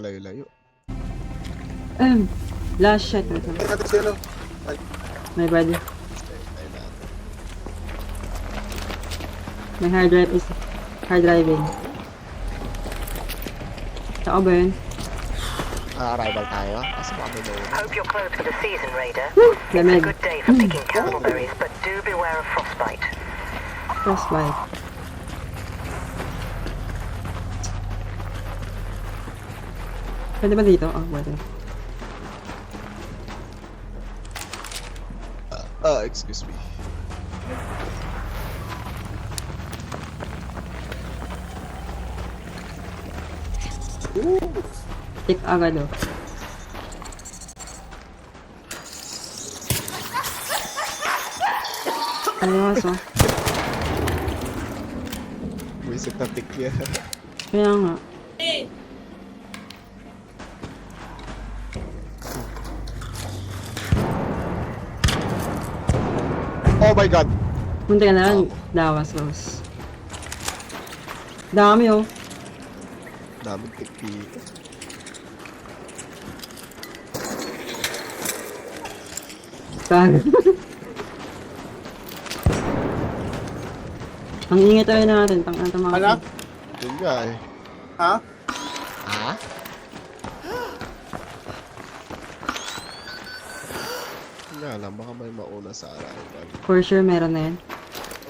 Layo-layo. Last shot. My body. May hard drive is hard driving. Saan ba yun? Arrival tayo. Kasi baka may load. Hope you're close for the season, Raider. Lamig. Good day for picking castleberries, but do beware of frostbite. Frostbite. Pwede ba dito? Oh, pwede. Excuse me. Tip agad oh. Ayos oh. Visit na tick yan. Kaya nga. Oh my god! Munti ka na lang. Dawas, Rose. Dami oh. Daming tick dito. Kag. Ang ingay tayo natin. Tang-ata mga. Ano? Yun nga eh. Ha? Ha? Nga lang, baka may mauna sa arrival. For sure meron na yan.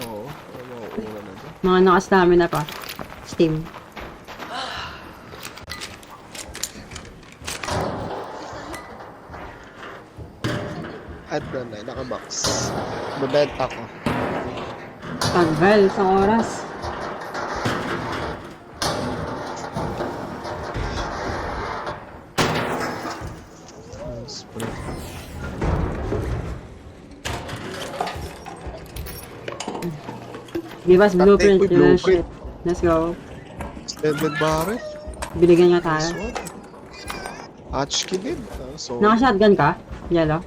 Oo, may mauna na dyan. Mga naka-stamina pa. Steam. Add na nakabox. Bebenta ko. Tagal, isang oras. Spray. Give us blueprint. Take Give us blueprint. shit. Let's go. Extended barrel. Binigyan niya tayo. This one. Hatchkey din. So, Naka-shotgun ka? Yellow?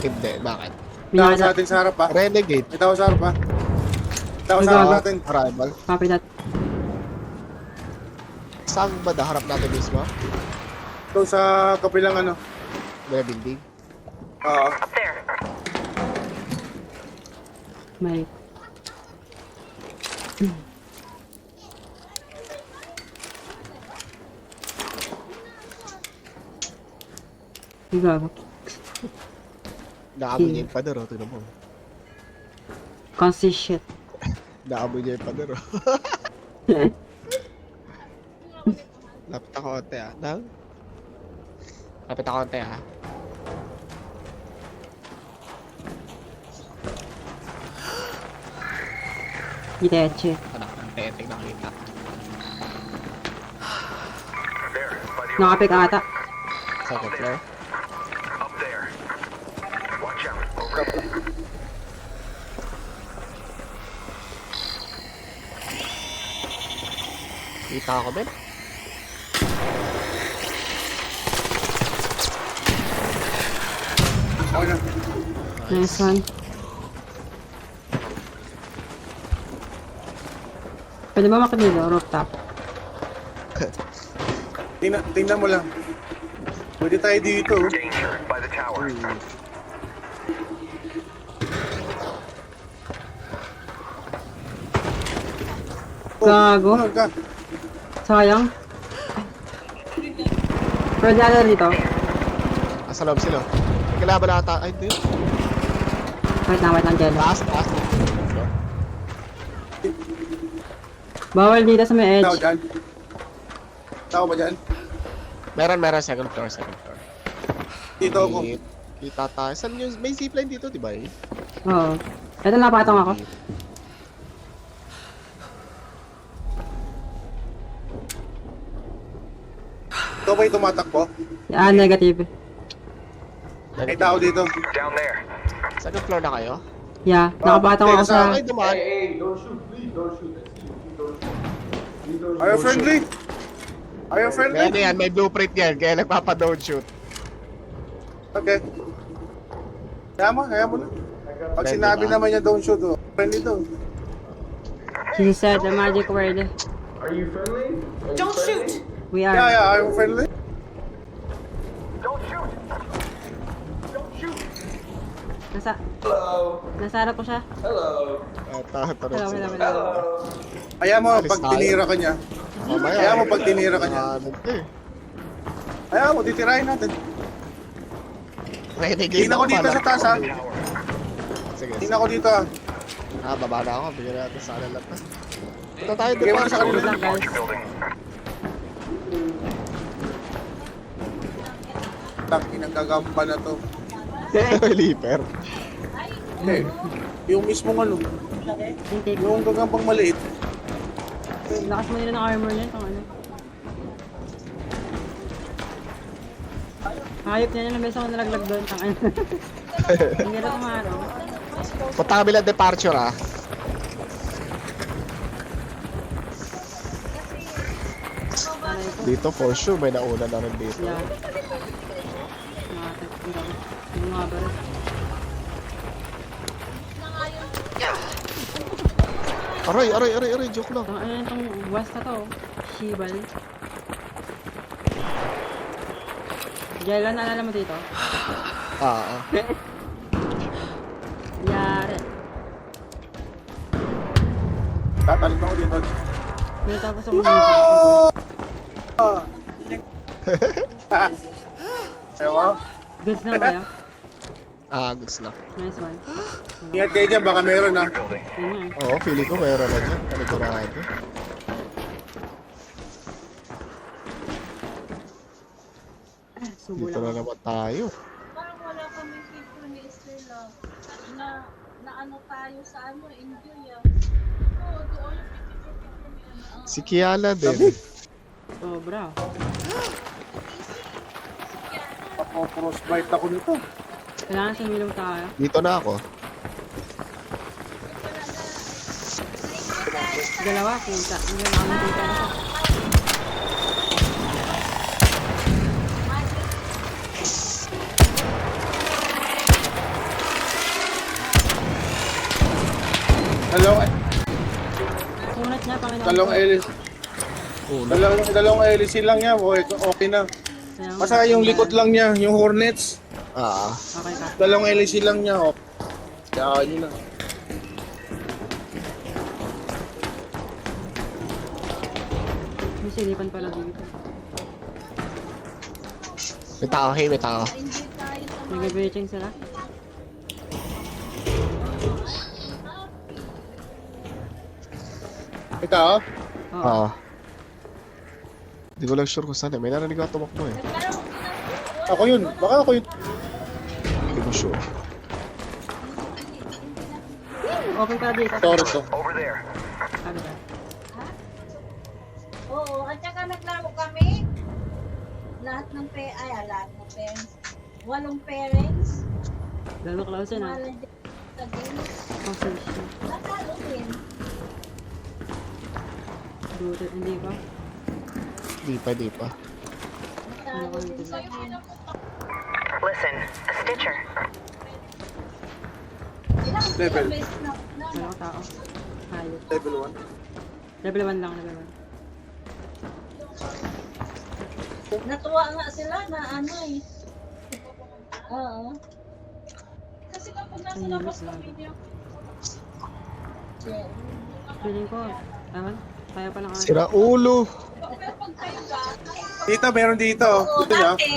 hindi. Bakit? May tao sa Binigyan atin sa harap pa. Renegade. May tao sa harap pa. May tao sa Ano? harap natin. Arrival. Copy that. Saan ba harap natin mismo? Ito sa kapilang ano. May building. Oo. Up there. May... Gago. Naamoy niya yung pader, oh. Tignan mo. Consist shit. Naamoy niya yung pader, oh. Lapit ako konti, ah. Nang? Lapit ako konti, ah. Iteche. Anak, konti. Nakita. Nakapik ata. Second floor. Up there. Watch out. Kita ako, Ben. Okay na. Nice one. Pwede ba makadilo? Rooftop. Tingnan mo lang. Pwede tayo dito. Danger by the tower. Gago. Ano ka? Sayang. Pwede ata dito. Nasa loob sila. Kailangan na ata. Ay, ito yun. Wait lang, Jello. Taas. Bawal dito sa may Tao edge. dyan. Tao ba dyan? Meron. Second floor. Dito ako. Kita tayo. Saan yung... May zipline dito, di ba eh? Oo. Ito napatong ako. Ito ba yung tumatakbo? Ah, negative. May tao dito. Down there. Second floor na kayo? Yeah, nakapatong ako sa... Ay, dumaan. Are you friendly? Are you friendly? Kaya yan, may blueprint yan. Kaya nagpapa-don't shoot. Okay. Kaya mo na. Pag sinabi naman niya don't shoot, oh. Friendly daw. She said the magic word. Are you friendly? Don't shoot! We are. Yeah, I'm friendly. Don't shoot! Don't shoot! Nasa harap ko siya. Hello. Kaya mo, Alis pag tayo. tinira ka niya. Mamaya. Kaya mo pag tinira ka niya. Kaya mo, titirahin natin. Renegade Tingnan ko dito sa taas, ha? Sige. Tingnan ko dito, ha? Baba na ako. Bigyan natin sa kanila pa. Punta tayo Bigyan mo dito. na sa kanila. Wait lang, guys. Departure building. Takinang gagamba na to. Liper. Hindi. Yung mismong ano, Intake. yung gagambang maliit. Lakas mo nila ng armor niyan. Pang ano. Hayop niya yung beses ako nalaglag doon. Pang ano. Hindi na kumaraw. Punta kami lang departure ah. Aray ko. Dito for sure may nauna na rin dito. Yeah. Yung mga baril. Aray, joke lang. Ano yun itong west na to? Shibal. Jailan, naalala mo dito? Ah. Yari. Tatalit ako dito. May tapos ako Ewa. goods na kayo? Goods na. Nice one. Ingat kayo dyan, baka meron, ha? Building. Yun nga. Oo, feeling ko mayroon na dyan. Panigurado. Subo Dito na lang. naman tayo. Parang wala kami picture ni Estela na ano tayo sa ano, enjoy ah. Oo, doon yung picture ni ano. Si Kiala din. Sobra. Frostbite ako nito. Kailangan sumilong tayo. Dito na ako. Dalawa, kita. Hindi na kami kita na. Kunat niya, Panginoon. Dalawang hélice. Dalawang hélice lang yan. Okay na. Kaya- Basta yung likod lang niya, yung Hornets. Okay ka. Dalawang hélice lang niya. Kaya yun na. May silipan pala dito. May tao, hey, may tao. Enjoy tayo sa Nag-breaching sila. Ikaw? Oo. Oo. Hindi ko lang sure kung saan eh. May narinig ako tumakbo eh. Ako yun. Baka ako yun. Hindi ko sure. Open pala dito. Sorry to. Over there. Sabi ka. Oo, at saka naglaro kami. Lahat ng lahat ng parents. 8 parents. Lalo close yun ah. Malang din sa game. Position. Natalo din. Buti, hindi pa. Di pa. Natalo din sa game. Listen, a Stitcher. Ilang Level. beses na Wala ko tao. Hayop. Level Level 1 lang, level 1. natuwa nga sila na ano eh. Oo. Kasi kapag nasa labas kami niya, Feeling ko, ewan, kaya pa lang Sira ulo. pero pag kayo gata, Dito, meron dito. oo, Dito niya. dati,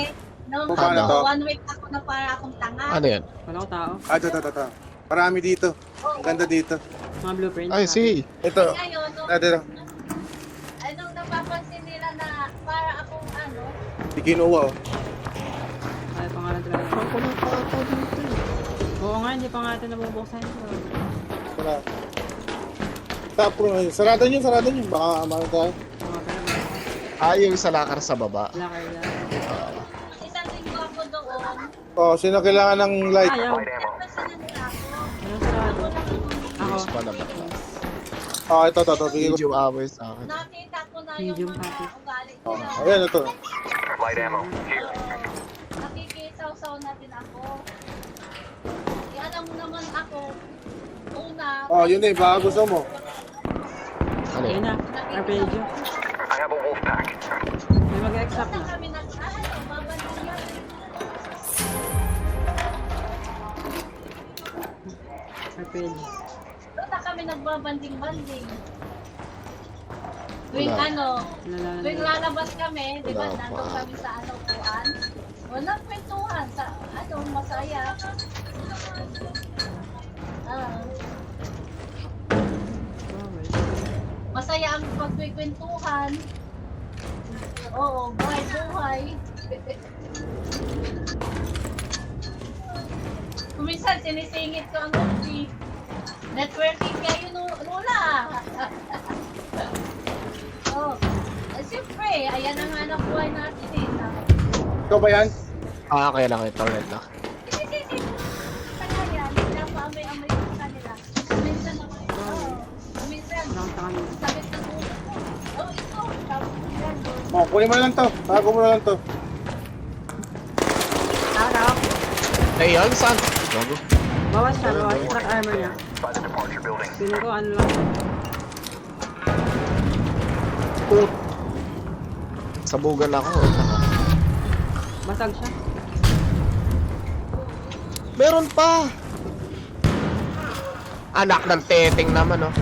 nung Paano to? 1 week ako na para akong tanga. Ano yan? Wala ko tao. Ito. Marami dito. Ang ganda dito. Mga blueprints. Ay, see. Ito. Ngayon, nung, Dito. nung napapansin nila na para akong ano, Di kinuha, oh. Kaya pangalan talaga. Oo nga, hindi pa nga natin nabubuksan. Wala. Tapos, sarado nyo. Baka amano tayo. Mga pala. Yung sa lakar sa baba. Lakar yan. isang linggo ako doon, Sino kailangan ng light? Ayaw. Light ammo. kasi nandito ako. Walang sarado. Ako. Mas pala ba? Ito. Bigay ko. Medium amoy sa akin. Nakita ko na yung Medium mga package. ugali nila. Ayan, ito. Light ammo. Here. Nakikisaw-saw na din ako. Alam mo naman ako, una, Yun eh. Baka gusto mo. Ano Ayun yan? na. Arpeggio. I have a wolf pack. Bagsak Doon na. na kami babanding. RPG. Doon na kami nagbabanding-banding. Tuwing Wala. ano, Nalala tuwing na. lalabas kami, di ba, Wala nandun pa. kami sa ano, kuan. Walang kwentuhan sa ano, masaya. Ah, Bawal. masaya ang pagkikwentuhan. Oo, buhay-buhay. Kuminsan, sinisingit ko ang upi. Networking kayo, Lula. Oh, siyempre, ayan ang hanap buhay natin eh. Ikaw ba yan? Kaya lang ito ulit na. Kaya yan, pinapaamoy-amoy ko sa kanila. Minsan naman, minsan, Nakita kami. sakit ng ulo ko. Oh, ito, tapos yan. Oh, kunin mo na lang to. Tago mo na lang to. Araw. Ayun, saan? Gago. Bawas siya, bawas. Truck armor niya. By the departure building. Piling ko ano lang. Sabugan ako. Basag siya. Meron pa! Anak ng teteng naman, oh.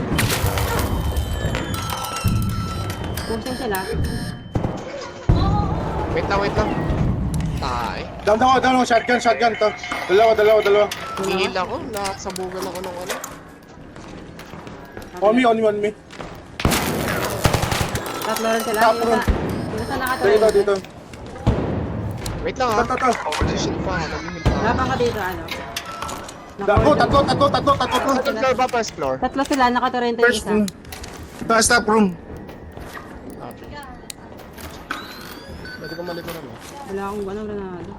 Pushing sila. Wait lang. Tay. Down ako, down ako. Shotgun to. Dalawa. Hihil ako. Nakasabugan ako ng ano. On me. Tatlo rin sila. Top room. Yung isa nakatulog. Dito. Wait lang, ha. To. Position pa ako. Nag-hihil pa ako. Laban ka dito, ano? Tatlo. Second floor ba? First floor? Tatlo sila, nakaturento yung First isa. room. Top room. Pwede ko malikuran, oh. Wala akong gano'ng granado.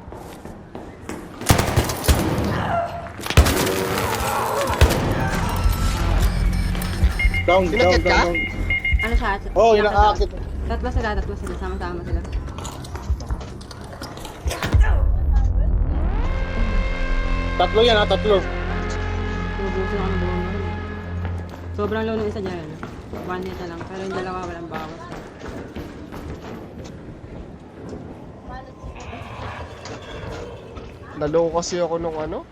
Down. Sinakit ka? Ano siya? Oh, yun ang aakit. Tatlo sila. Sama-sama sila. Tatlo yan ha, tatlo. Tubusin ako ng buong rin. Sobrang low ng isa dyan. One hit na lang. Pero yung dalawa walang bawas. Nalow kasi ako nung ano.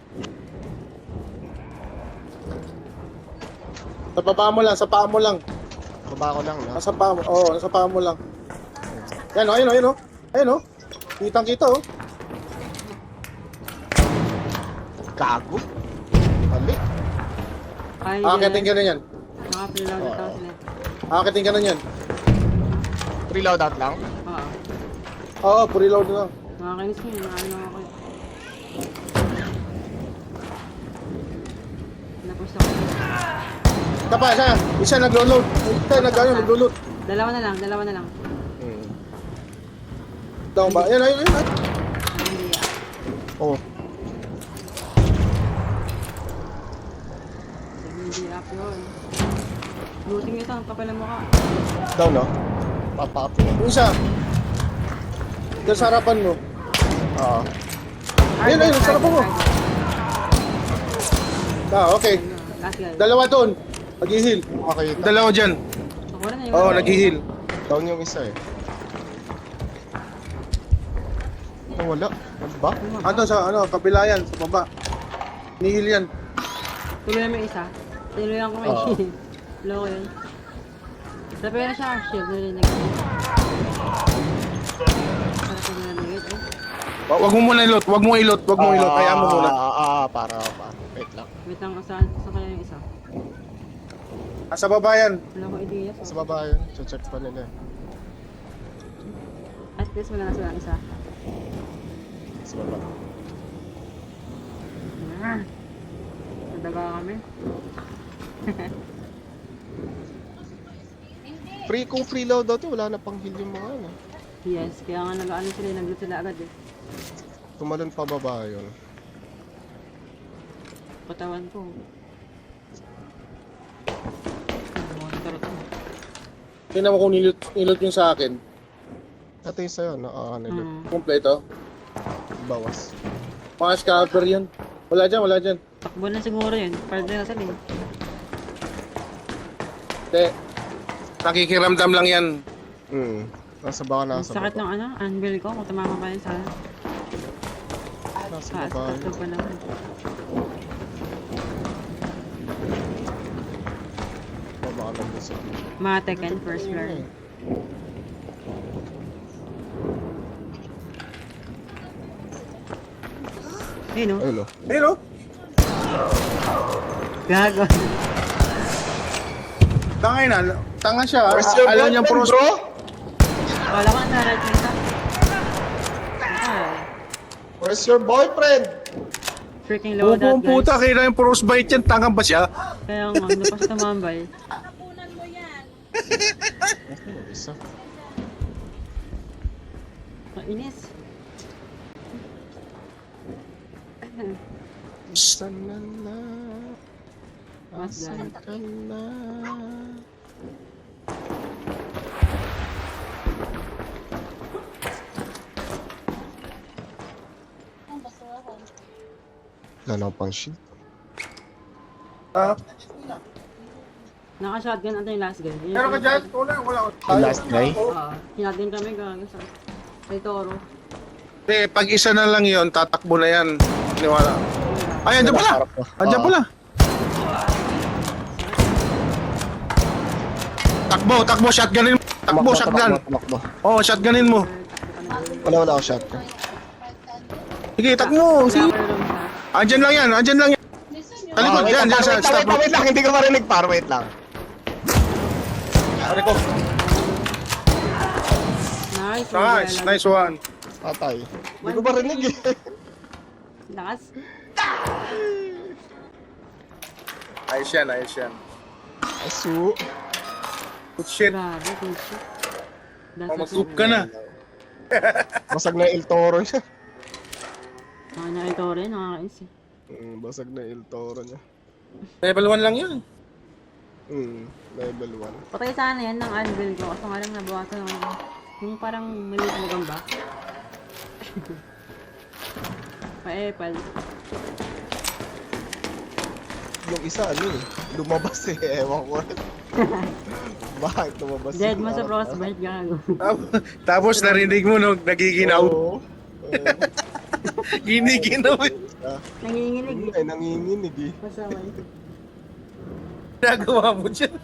Sa baba mo lang, sa paa mo lang. Baba ko lang, no? Nasa paa mo, nasa paa mo lang. Yan o, ayun o. Kitang-kita o. Gago. Balik. Ay, Akitin ka na yan. Naka-preload na tao sila. Akitin ka na yan. Reload out lang. Oo. Oo, pre-load na lang. Nakakainis mo. Ano ako. Napos ako. Isa naglo-load. Naglo-load. Dalawa na lang. Hmm. Down ba? Yan. Hindi Oh. Hindi up yun. Looting ito. Ang kapal ng mukha. Down, no? Papa-up yun. Yung isa. Diyan sa harapan mo. Oo. Ayun, sa harapan mo. Okay. Last guy. Dalawa doon. Nag-heal. Makakita. Dalawa dyan. Nakuha na yun. Oo, nag-heal. Down yung isa, eh. Oh, wala. Nagba? Ano sa kabila yan, sa baba. Nihil yan. Tuloy mo yung isa. Tinuloyan ko may Oo. shield. Loko yun. Sabi na siya, shield na rin nag-shield. Para sa nila nag-hit eh. Wag mo muna ilot. Kaya mo muna. Para. Wait lang. Wait lang, saan kaya yung isa? Sa baba yan. Wala akong idea. Sa baba yun. Check pa nila. At least wala na silang isa. Sa baba. Nadaga kami. Kung free load out yun, wala na pang heal yung mga ano. Yes, kaya nga nag-ano sila, nag-loot sila agad eh. Tumalon pa baba yun. Patawan ko. Monitor ko. Tingnan mo kung nilot yung sa akin. Ito yung sa'yo, nilot. Kompleto. Bawas. Mga scalper yan. Wala dyan. Takbo na siguro yun. Pwede na sila eh. Te, nakikiramdam lang yan. Nasa baka Ang nasa sakit baba. ng ano, anvil ko. Kung tumama pa yun sa Nasa taas. baba. Tatlo pa naman. Baba ka lang sa... Mga Tekken, first floor. Ayun o. Ayun o. Ayun oh. Gago. Tangay na. Tanga siya. Where's your Ayaw niyang boyfriend, pros. bro? Wala ka na right nito. Ah, Where's your boyfriend? freaking low that Pupong puta, guys. kailan yung frostbite yan? Tanga ba siya? Kaya nga, hindi pa siya tumambay. Tapunan mo yan. Isa. Mainis. Asan na na? Mas Asan dyan. ka na? Ang basurahan. Wala na pang shield. Ah, Naka-shotgun ata yung last gun. Yun meron ka yung- dyan? Wala. The last guy? Hinatid kami gago sa kay Toro. Pag isa na lang yun, tatakbo na yan. Niwala. Ay, andyan pala! Harap ko. Andyan pala! Takbo, shotgunin mo. Takbo, shotgun. Tumakbo. Oo, shotgunin mo. Wala ako shot. Sige, takbo. Sige. Flower room siya. Andyan lang yan. Listen nyo. Talikod, dyan, dyan sa stop. Wait lang, hindi ko marinig. Wait lang. Pare ko. Nice. Nice one. Patay. Hindi ko marinig eh. Lakas. Ayos yan. Asu. Good shit. Grabe, good shit. Oh, mag-cook ka na. Basag na El Toro niya. Nakanya kay Toro yun, nakakais eh. Basag na El Toro niya. Level 1 lang yun. Level 1. Patay sana yan ng anvil ko. Kaso nga lang nabawasan ng yung parang maliit na gamba. Pa-epal. Yung isa ano eh. Lumabas eh. Ewan ko. Bakit lumabas? Dead yung mo sa harap frostbite gago. Tapos narinig mo nung na? nagiginaw. Oo. Giniginaw. Nanginginig eh. Ay, nanginginig eh. Pasaway. Nagawa mo dyan.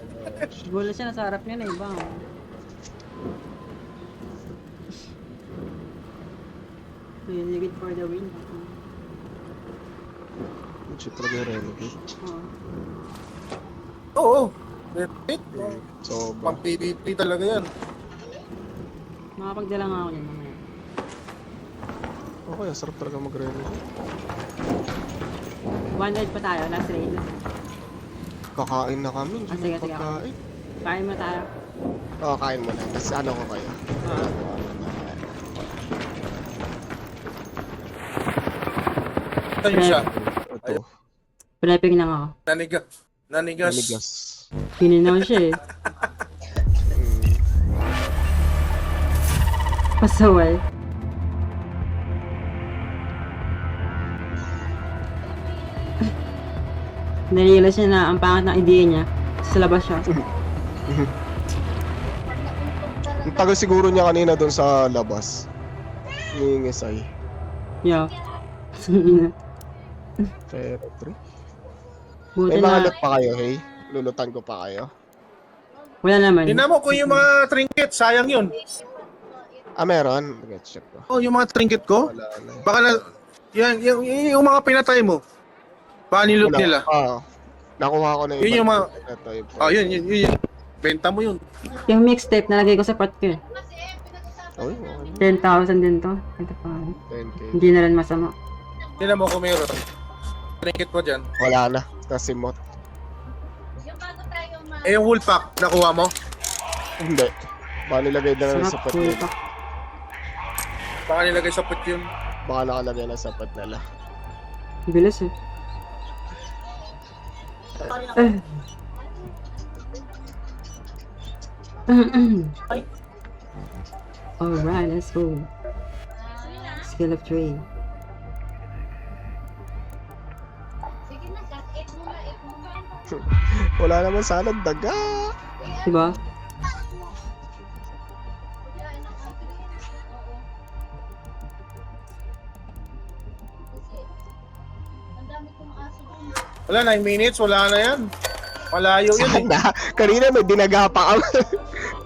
Gulo siya, nasa harap niya na iba. Renegade for the win. Shit talaga yung renegade. Oo. Oo. Wait. So, Pang PvP talaga yan. Makapagdala nga ako yan mamaya. okay, sarap talaga mag-renegade. 100 pa tayo, last raid. Kakain na kami. Ah, sige, sige. Kakain. Kain mo tayo. Oo, kain mo na. Tapos ano ko kayo? Saan siya? Ito. Prepping lang ako. Nanigas. Nanigas. Pininaw siya eh. Pasaway. Narealize niya na ang pangit ng idea niya. Sa labas siya. Ang tagal siguro niya kanina doon sa labas. Ningisay. Yeah. Pero, pre. Buti May na. mahalot pa kayo, hey? Lulutan ko pa kayo. Wala naman. Tingnan mo kung yung mga trinket, sayang yun. Ah, meron? Check ko. Oh, yung mga trinket ko. Wala na. Baka na, yung mga pinatay mo. Baka niloot Wala. nila. Nakuha ko na Yun yung mga- Ito, yung Oh, yun. Benta mo yun. Yung mixtape, nalagay ko sa pot ko eh. Oh, okay. 10,000 din to. Ito pa. 10K. Hindi na rin masama. Tingnan mo kung meron. Trinket mo dyan. Wala na. Nasimot. Yung bago tayo Eh, yung wool pack, nakuha mo? Hindi. Baka nilagay na lang sa Sarap. pot Cool nila. pa. Baka nilagay sa put yun. Baka nakalagay na sa pot nila. Bilis eh. Alright, let's go. Skill of trade. Sige na, eat mo na. Wala naman sana daga. Diba? kaso dun. Wala, 9 minutes, wala na yan. Malayo yun eh. Sana. Kanina may dinaga pa kami.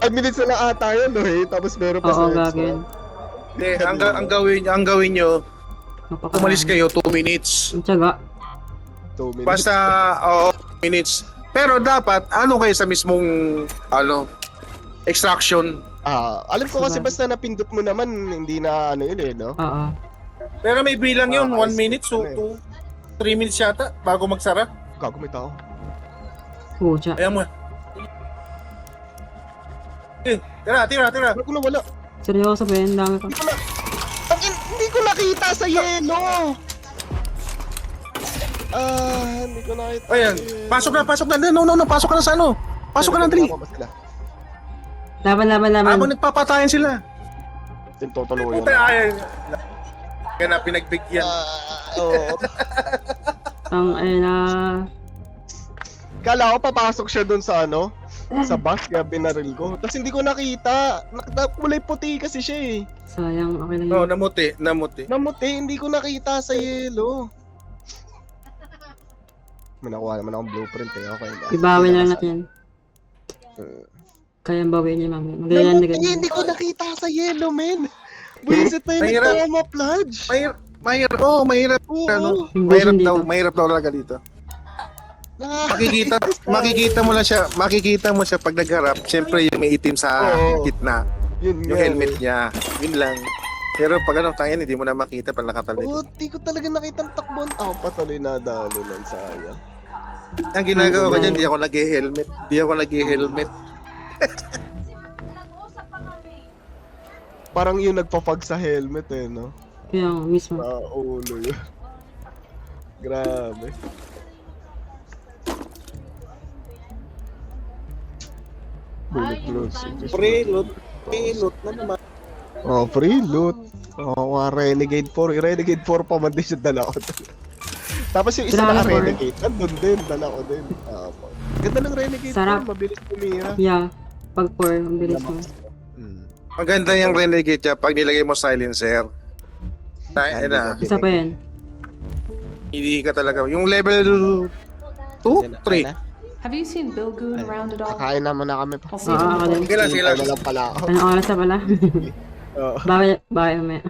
5 minutes na lang ata yun, no, eh. Tapos meron pa Oo, sa gagawin. Hindi, ang gawin nyo, umalis kayo 2 minutes. Ang tiyaga. 2 minutes. Basta, 2 minutes. Pero dapat, ano kayo sa mismong, extraction. Alam ko kasi basta napindot mo naman, hindi na ano yun eh, no? Oo. Pero may bilang yun, 1 ayos. minute, so 3 minutes yata, bago magsara. Gago, may tao. Pucha. Ayan mo. Tira. Bago na wala. Seryoso ba yan? Dami pa. Hindi ko nakita sa yelo! Hindi ko nakita. Ayan, pasok na. No, pasok ka na sa ano. Pasok ka na, Dri. Laban. Habang nagpapatayan sila. Totoo Puta, ayan. Kaya na pinagbigyan. Oo. Ang na. Kala ko papasok siya dun sa ano, sa bus, kaya binaril ko. Tapos hindi ko nakita. Kulay puti kasi siya eh. Sayang, okay lang No, yun. namuti. Namuti, hindi ko nakita sa yelo. May nakuha naman akong blueprint eh. Okay na. Ibawi lang natin. Kaya bawiin niya mamaya. Magayan na Namuti, ganyan. hindi ko nakita sa yelo, men. Buisit na yun, Mahirap. nagtama pludge. Mahirap. Oo. Ano? Invasion dito. Mahirap daw talaga dito. Makikita mo siya pag nagharap. Siyempre yung may itim sa Oo. gitna. Yun Yung nga, helmet eh. niya. Yun lang. Pero pag ano, tayo hindi mo na makita pag nakatalikod. Oo, di ko talaga nakita ang takbon. Ako patuloy na dalo lang sayang. Ang ginagawa ko dyan, di ako nag-helmet. Nag-uusap pa kami. Parang yung nagpa-fog sa helmet eh, no? Kaya nga, mismo. Sa ulo yun. Grabe. Bulletproof. Pre-loot na naman. Oh, free loot. Oh, Renegade 4. Renegade 4 pa man din siya, dala ko. Tapos yung isa Dala na ko, Renegade, nandun din, dala ko din. Ganda ng Renegade Sarap. 4, mabilis tumira. Yeah. Pag pour, ang bilis mo. Ang ganda yung Renegade niya pag nilagay mo silencer. Tayo na. Isa pa yan. Hindi ka talaga. Yung level 2, 3. Have you seen Bill Goon around at all? Kakain naman na kami. I'll see you Oo, ako din. Sige lang. Kaya na lang pala ako. Anong oras na pala? Oo. Bye mamaya.